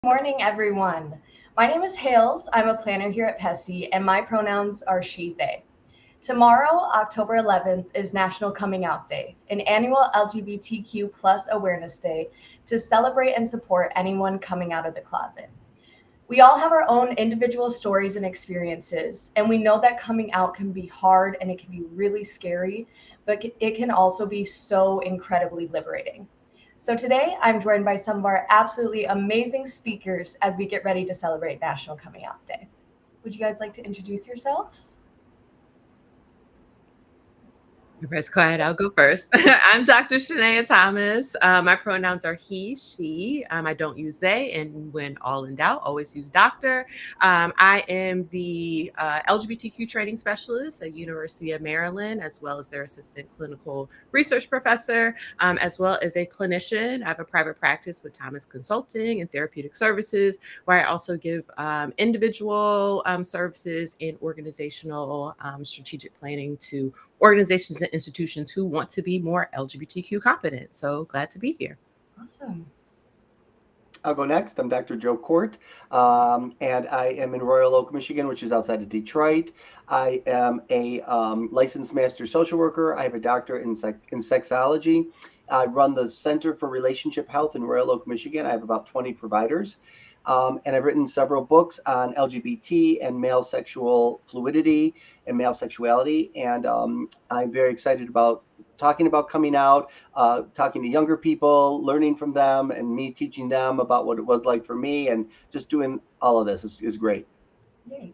Morning, everyone. My name is Hales. I'm a planner here at PESI, and my pronouns are she, they. Tomorrow, October 11th, is National Coming Out Day, an annual LGBTQ plus awareness day to celebrate and support anyone coming out of the closet. We all have our own individual stories and experiences, and we know that coming out can be hard and it can be really scary, but it can also be so incredibly liberating. So today, I'm joined by some of our absolutely amazing speakers as we get ready to celebrate National Coming Out Day. Would you guys like to introduce yourselves? Everybody's quiet. I'll go first. I'm Dr. Shanéa Thomas. My pronouns are he, she. I don't use they, and when all in doubt, always use doctor. I am the LGBTQ training specialist at University of Maryland, as well as their assistant clinical research professor, as well as a clinician. I have a private practice with Thomas Consulting and Therapeutic Services, where I also give individual services in organizational strategic planning to organizations and institutions who want to be more LGBTQ competent. So glad to be here. Awesome. I'll go next. I'm Dr. Joe Kort, and I am in Royal Oak, Michigan, which is outside of Detroit. I am a licensed master social worker. I have a doctorate in sexology. I run the Center for Relationship Health in Royal Oak, Michigan. I have about 20 providers. And I've written several books on LGBT and male sexual fluidity and male sexuality. And I'm very excited about talking about coming out, talking to younger people, learning from them, and me teaching them about what it was like for me. And just doing all of this is great. Yay.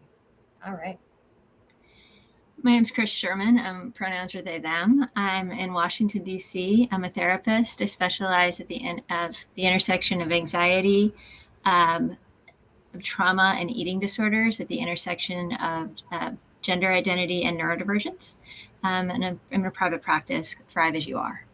All right. My name's Chris Sherman. Pronouns are they, them. I'm in Washington, D.C. I'm a therapist. I specialize at the intersection of anxiety, of trauma and eating disorders, at the intersection of gender identity and neurodivergence. And I'm in a private practice, Thrive As You Are.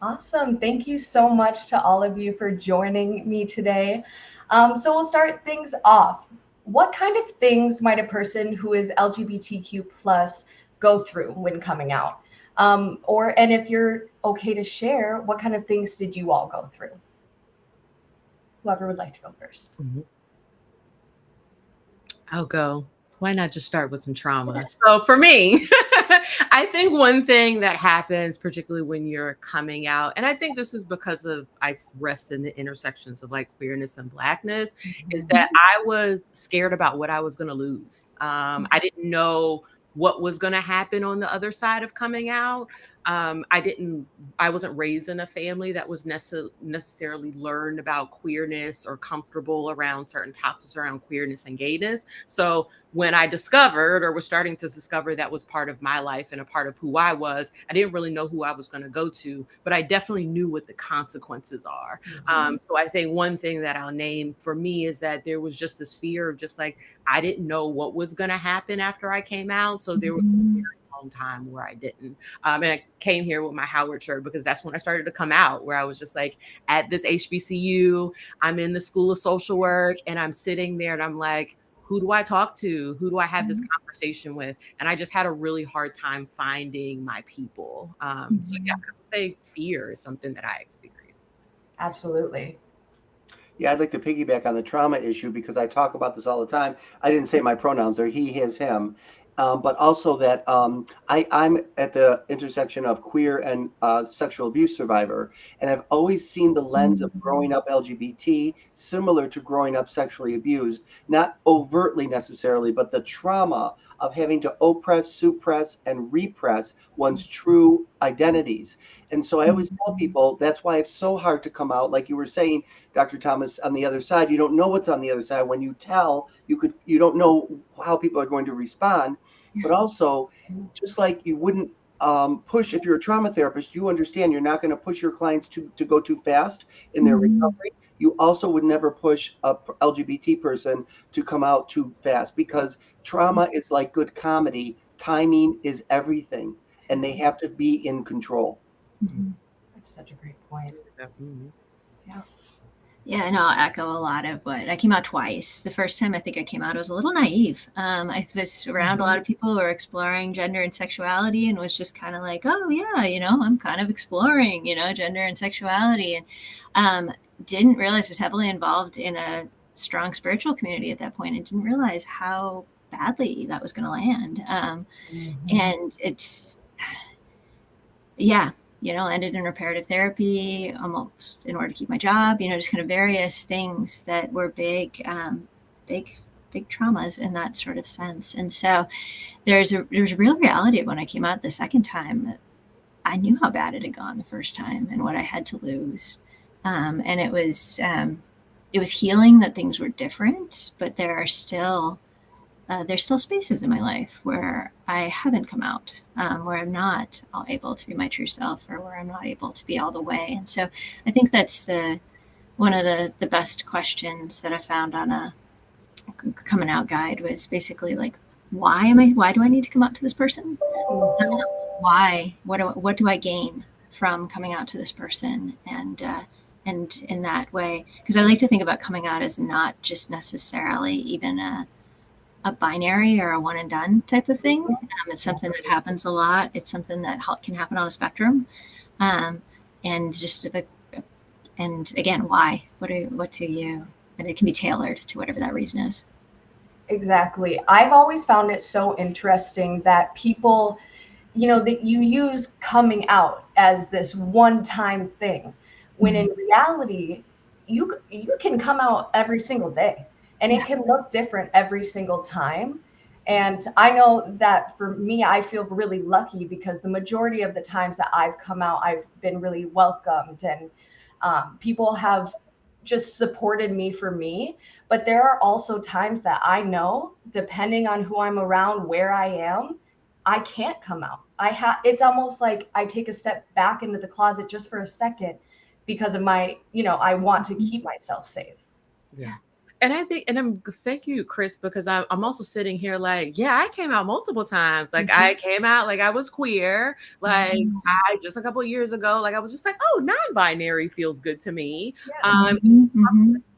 Awesome. Thank you so much to all of you for joining me today. So we'll start things off. What kind of things might a person who is LGBTQ plus go through when coming out? And if you're okay to share, what kind of things did you all go through? Whoever would like to go first. I'll go. Why not just start with some trauma? So for me, I think one thing that happens, particularly when you're coming out, and I think this is because I rest in the intersections of like queerness and Blackness, is that I was scared about what I was going to lose. I didn't know what was going to happen on the other side of coming out. I wasn't raised in a family that was necessarily learned about queerness or comfortable around certain topics around queerness and gayness. So when I discovered or was starting to discover that was part of my life and a part of who I was, I didn't really know who I was going to go to, but I definitely knew what the consequences are. So I think one thing that I'll name for me is that there was just this fear of just like, I didn't know what was going to happen after I came out. So there was time where I didn't. And I came here with my Howard shirt because that's when I started to come out, where I was just like at this HBCU, I'm in the School of Social Work, and I'm sitting there and I'm like, who do I talk to? Who do I have this conversation with? And I just had a really hard time finding my people. So yeah, I would say fear is something that I experienced. Absolutely. Yeah, I'd like to piggyback on the trauma issue because I talk about this all the time. I didn't say my pronouns are he, his, him. But also that I'm at the intersection of queer and sexual abuse survivor. And I've always seen the lens of growing up LGBT similar to growing up sexually abused, not overtly necessarily, but the trauma of having to oppress, suppress, and repress one's true identities. And so I always tell people that's why it's so hard to come out. Like you were saying, Dr. Thomas, on the other side, you don't know what's on the other side. When you tell, you don't know how people are going to respond. But also, just like you wouldn't push, if you're a trauma therapist, you understand you're not going to push your clients to go too fast in their recovery. You also would never push a LGBT person to come out too fast, because trauma is like good comedy. Timing is everything, and they have to be in control. That's such a great point. Yeah. Yeah, and I'll echo a lot of what I came out twice. The first time I think I came out, I was a little naive. I was around a lot of people who were exploring gender and sexuality, and was just kind of like, oh yeah, I'm kind of exploring, gender and sexuality. And didn't realize, was heavily involved in a strong spiritual community at that point, and didn't realize how badly that was going to land. And it's, ended in reparative therapy almost in order to keep my job, just kind of various things that were big traumas in that sort of sense. And so there's a real reality of when I came out the second time. I knew how bad it had gone the first time and what I had to lose. And it was healing that things were different, but there's still spaces in my life where I haven't come out, where I'm not able to be my true self, or where I'm not able to be all the way. And so I think that's one of the best questions that I found on a coming out guide was basically like, why do I need to come out to this person? Why? What do I gain from coming out to this person? And in that way, because I like to think about coming out as not just necessarily even a binary or a one and done type of thing. It's something that happens a lot. It's something that can happen on a spectrum. And again, why? What do you? And it can be tailored to whatever that reason is. Exactly. I've always found it so interesting that people, that you use coming out as this one-time thing, when in reality, you can come out every single day, and it can look different every single time. And I know that for me, I feel really lucky because the majority of the times that I've come out, I've been really welcomed, and people have just supported me for me. But there are also times that I know, depending on who I'm around, where I am, I can't come out. It's almost like I take a step back into the closet just for a second because of my, I want to keep myself safe. Yeah. And I think, thank you, Chris, because I'm also sitting here like, I came out multiple times. Like I came out like I was queer. Like I just a couple of years ago, like I was just like, oh, non-binary feels good to me.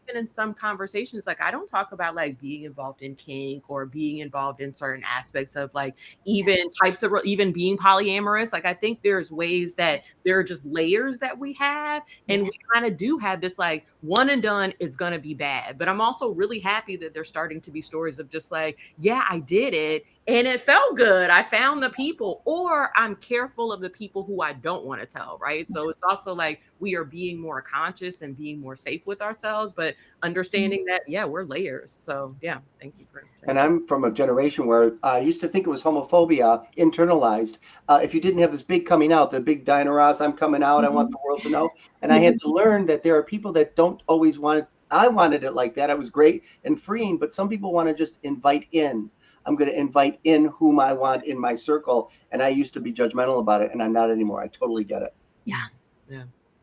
Even in some conversations, like I don't talk about like being involved in kink or being involved in certain aspects of like even types of even being polyamorous. Like I think there's ways that there are just layers that we have, and we kind of do have this like one and done is gonna be bad. But I'm also really happy that there's starting to be stories of just like, I did it and it felt good. I found the people, or I'm careful of the people who I don't want to tell, right? So it's also like we are being more conscious and being more safe with ourselves, but understanding that, we're layers. So thank you for saying And I'm from a generation where I used to think it was homophobia internalized. If you didn't have this big coming out, the big Diana Ross, I'm coming out, I want the world to know. And I had to learn that there are people that don't always want it. I wanted it like that. It was great and freeing, but some people want to just invite in. I'm going to invite in whom I want in my circle. And I used to be judgmental about it, and I'm not anymore. I totally get it. Yeah.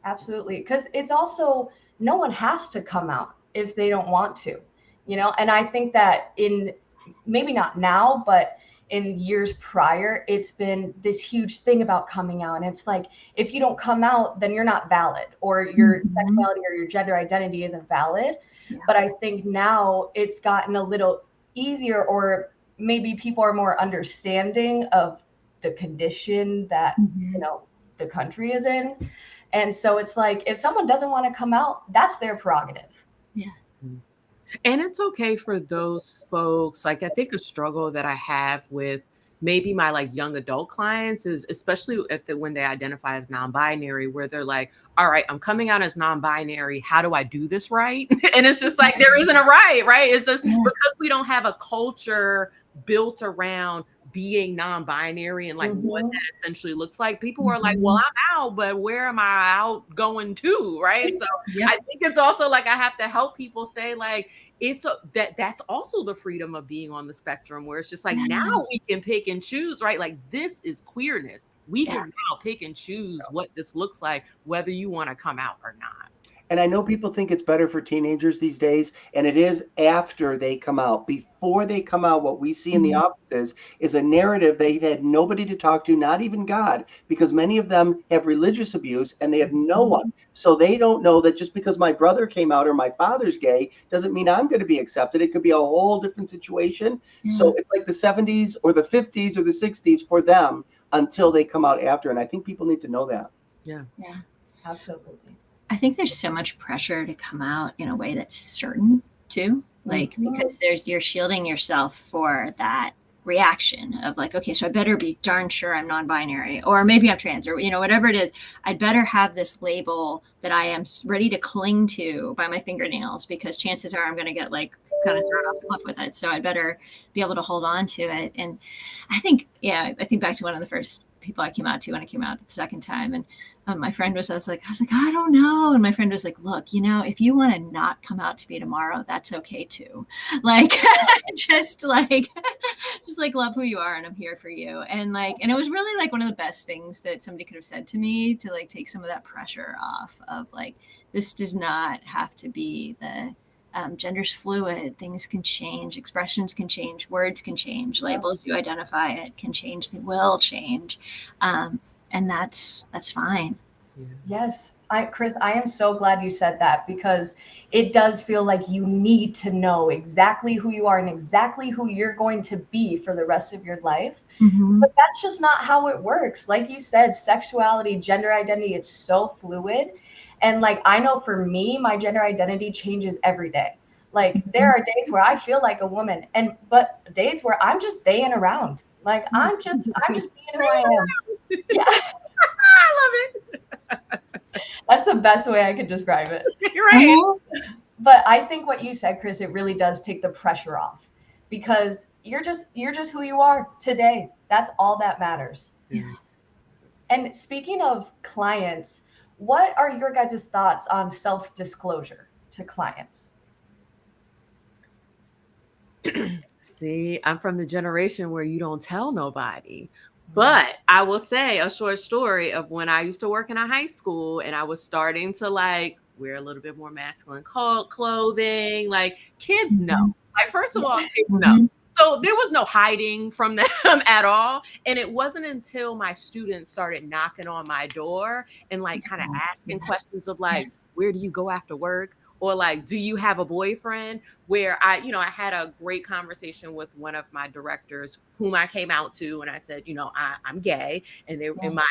Absolutely. Because it's also, no one has to come out if they don't want to, and I think that in maybe not now, but in years prior, it's been this huge thing about coming out. And it's like, if you don't come out, then you're not valid, or your sexuality or your gender identity isn't valid. But I think now it's gotten a little easier, or maybe people are more understanding of the condition that, the country is in. And so it's like, if someone doesn't want to come out, that's their prerogative. Yeah. And it's okay for those folks. Like, I think a struggle that I have with maybe my like young adult clients is especially when they identify as non-binary, where they're like, all right, I'm coming out as non-binary. How do I do this right? And it's just like, there isn't a right? It's just because we don't have a culture built around being non-binary and like what that essentially looks like. People are like, well, I'm out, but where am I out going to? Right. So I think it's also like, I have to help people say like, that's also the freedom of being on the spectrum, where it's just like, now we can pick and choose, right? Like, this is queerness. We can now pick and choose what this looks like, whether you want to come out or not. And I know people think it's better for teenagers these days, and it is after they come out. Before they come out, what we see in the offices is a narrative they had nobody to talk to, not even God, because many of them have religious abuse and they have no one. So they don't know that just because my brother came out or my father's gay doesn't mean I'm going to be accepted. It could be a whole different situation. So it's like the 70s or the 50s or the 60s for them until they come out after. And I think people need to know that. Yeah. Absolutely. I think there's so much pressure to come out in a way that's certain too, like, because you're shielding yourself for that reaction of like, okay, so I better be darn sure I'm non-binary, or maybe I'm trans, or, whatever it is, I'd better have this label that I am ready to cling to by my fingernails, because chances are I'm going to get like kind of thrown off the cliff with it. So I'd better be able to hold on to it. And I think back to one of the first people I came out to when I came out the second time. And my friend was like, I don't know. And my friend was like, look, if you want to not come out to me tomorrow, that's okay too. Like, just like love who you are, and I'm here for you. And it was really like one of the best things that somebody could have said to me to like take some of that pressure off of like, this does not have to be the gender's fluid, things can change, expressions can change, words can change, labels you identify it can change, they will change. And that's fine. Yes. Chris, I am so glad you said that, because it does feel like you need to know exactly who you are and exactly who you're going to be for the rest of your life. But that's just not how it works. Like you said, sexuality, gender identity, it's so fluid. And like, I know for me, my gender identity changes every day. Like there are days where I feel like a woman, but days where I'm just theying around. Like I'm just being who I am. Yeah. I love it. That's the best way I could describe it. Right. But I think what you said, Chris, it really does take the pressure off, because you're just who you are today. That's all that matters. Yeah. And speaking of clients, what are your guys' thoughts on self-disclosure to clients? See, I'm from the generation where you don't tell nobody. But I will say a short story of when I used to work in a high school and I was starting to like wear a little bit more masculine clothing. Like kids know. Like, first of all, kids know. So there was no hiding from them at all. And it wasn't until my students started knocking on my door and like kind of asking questions of like, where do you go after work? Or like, do you have a boyfriend? Where I had a great conversation with one of my directors whom I came out to. And I said, I'm gay. And my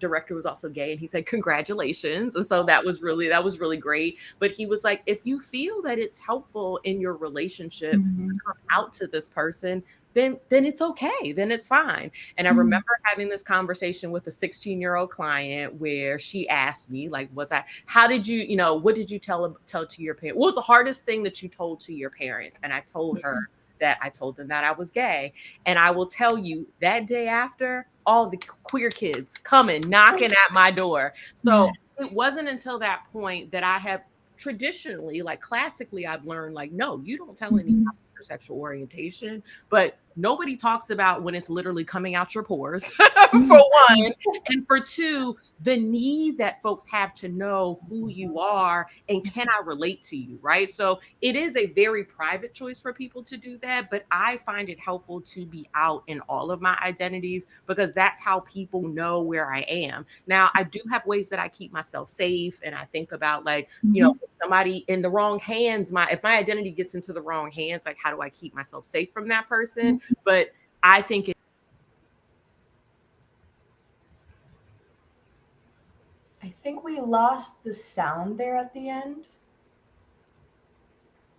director was also gay. And he said, congratulations. And so that was really great. But he was like, if you feel that it's helpful in your relationship to come out to this person, then it's okay. Then it's fine. And I remember having this conversation with a 16-year-old client where she asked me, like, how did you, what did you tell to your parents? What was the hardest thing that you told to your parents? And I told her that I told them that I was gay. And I will tell you that day after, all the queer kids coming, knocking at my door. So it wasn't until that point that I have traditionally, like classically, I've learned like, no, you don't tell anybody your sexual orientation, but nobody talks about when it's literally coming out your pores, for one. And for two, the need that folks have to know who you are and can I relate to you, right? So it is a very private choice for people to do that, but I find it helpful to be out in all of my identities because that's how people know where I am. Now, I do have ways that I keep myself safe, and I think about like, if somebody in the wrong hands, if my identity gets into the wrong hands, like how do I keep myself safe from that person? But I think I think we lost the sound there at the end.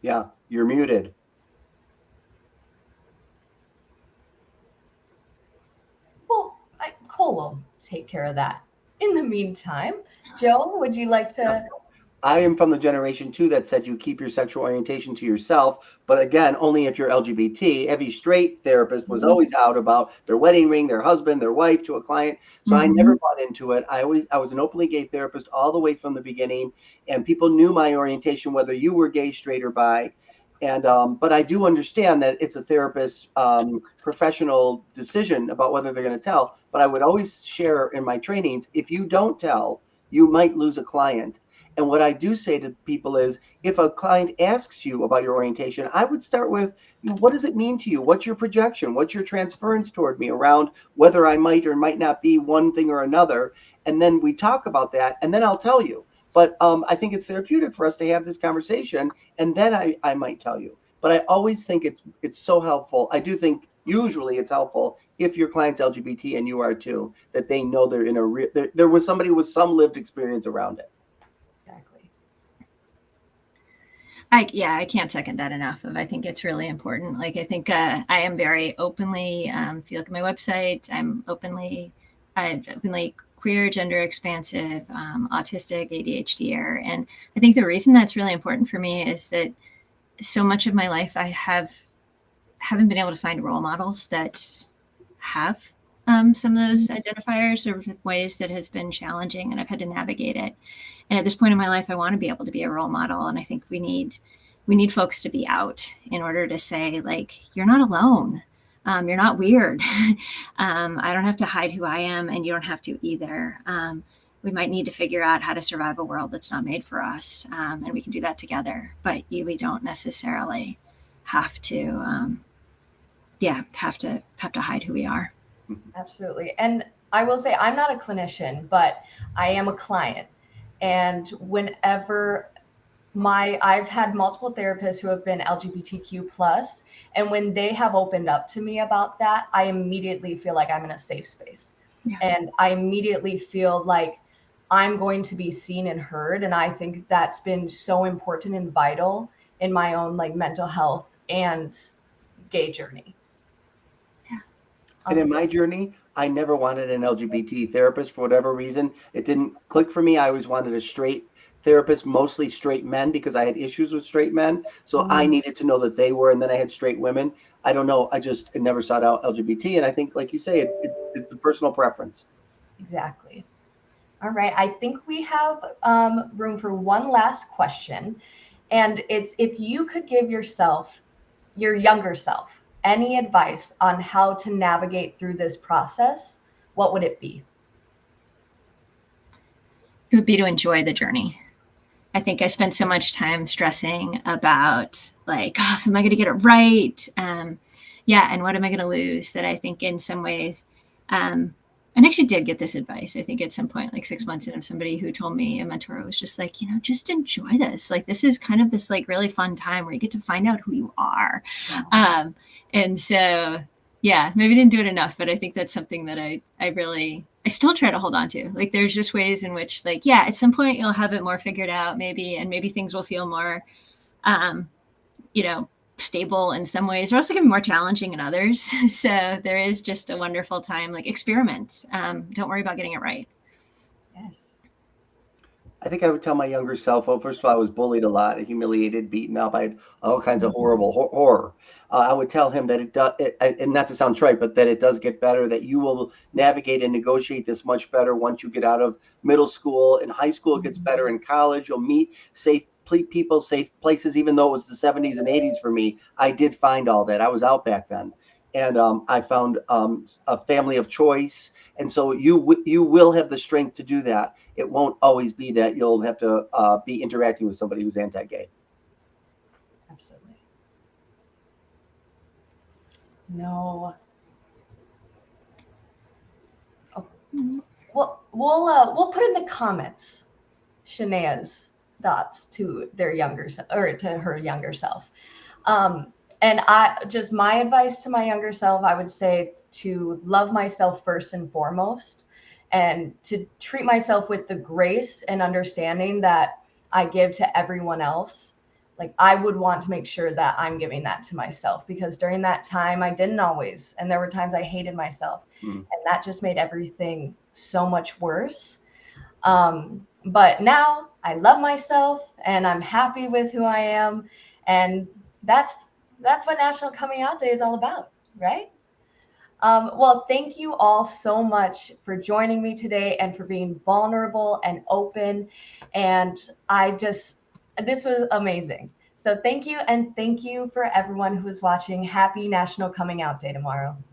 Yeah, you're muted. Well, Cole will take care of that. In the meantime, Joe, would you like to? I am from the generation too that said you keep your sexual orientation to yourself, but again, only if you're LGBT. Every straight therapist was always out about their wedding ring, their husband, their wife to a client. So I never bought into it. I was an openly gay therapist all the way from the beginning, and people knew my orientation, whether you were gay, straight, or bi. And but I do understand that it's a therapist's professional decision about whether they're going to tell. But I would always share in my trainings, if you don't tell, you might lose a client. And what I do say to people is, if a client asks you about your orientation, I would start with, what does it mean to you? What's your projection? What's your transference toward me around whether I might or might not be one thing or another? And then we talk about that, and then I'll tell you. But I think it's therapeutic for us to have this conversation, and then I might tell you. But I always think it's so helpful. I do think usually it's helpful if your client's LGBT and you are too, that they know they're in there was somebody with some lived experience around it. Exactly. I can't second that enough. I think it's really important. Like, I think I am very openly, if you look at my website, I'm openly queer, gender expansive, autistic, ADHDer. And I think the reason that's really important for me is that so much of my life I haven't been able to find role models that have some of those identifiers or ways that has been challenging, and I've had to navigate it. And at this point in my life, I want to be able to be a role model. And I think we need folks to be out in order to say, like, you're not alone. You're not weird. I don't have to hide who I am, and you don't have to either. We might need to figure out how to survive a world that's not made for us. And we can do that together, but we don't necessarily have to, have to hide who we are. Absolutely. And I will say, I'm not a clinician, but I am a client. And whenever I've had multiple therapists who have been LGBTQ plus, and when they have opened up to me about that, I immediately feel like I'm in a safe space. Yeah. And I immediately feel like I'm going to be seen and heard. And I think that's been so important and vital in my own like mental health and gay journey. And in my journey, I never wanted an LGBT therapist for whatever reason. It didn't click for me. I always wanted a straight therapist, mostly straight men, because I had issues with straight men. So I needed to know that they were, and then I had straight women. I don't know. I never sought out LGBT. And I think, like you say, it's a personal preference. Exactly. All right. I think we have room for one last question. And it's, if you could give yourself, your younger self, any advice on how to navigate through this process, what would it be? It would be to enjoy the journey. I think I spent so much time stressing about like, am I going to get it right? And what am I going to lose? That I think in some ways, and actually did get this advice. I think at some point, like 6 months in, of somebody who told me, a mentor was just like, just enjoy this. Like, this is kind of this like really fun time where you get to find out who you are. Wow. And so, maybe didn't do it enough, but I think that's something that I still try to hold on to. Like, there's just ways in which like, at some point you'll have it more figured out maybe, and maybe things will feel more, stable in some ways. They're also going to be more challenging in others. So there is just a wonderful time, like experiment. Don't worry about getting it right. Yes. I think I would tell my younger self, well, first of all, I was bullied a lot, humiliated, beaten up. I had all kinds of horrible horror. I would tell him that it does, and not to sound trite, but that it does get better, that you will navigate and negotiate this much better once you get out of middle school. In high school, it gets better. In college, you'll meet safe people, safe places. Even though it was the 70s and 80s for me, I did find all that. I was out back then. And I found a family of choice. And so you will have the strength to do that. It won't always be that you'll have to be interacting with somebody who's anti-gay. Absolutely. No. Oh. Well, we'll put in the comments Shanéa's thoughts to their younger or to her younger self. And my advice to my younger self, I would say to love myself first and foremost, and to treat myself with the grace and understanding that I give to everyone else. Like, I would want to make sure that I'm giving that to myself, because during that time I didn't always, and there were times I hated myself, and that just made everything so much worse. But now I love myself and I'm happy with who I am. And that's what National Coming Out Day is all about, right? Well, thank you all so much for joining me today and for being vulnerable and open. And this was amazing. So thank you. And thank you for everyone who is watching. Happy National Coming Out Day tomorrow.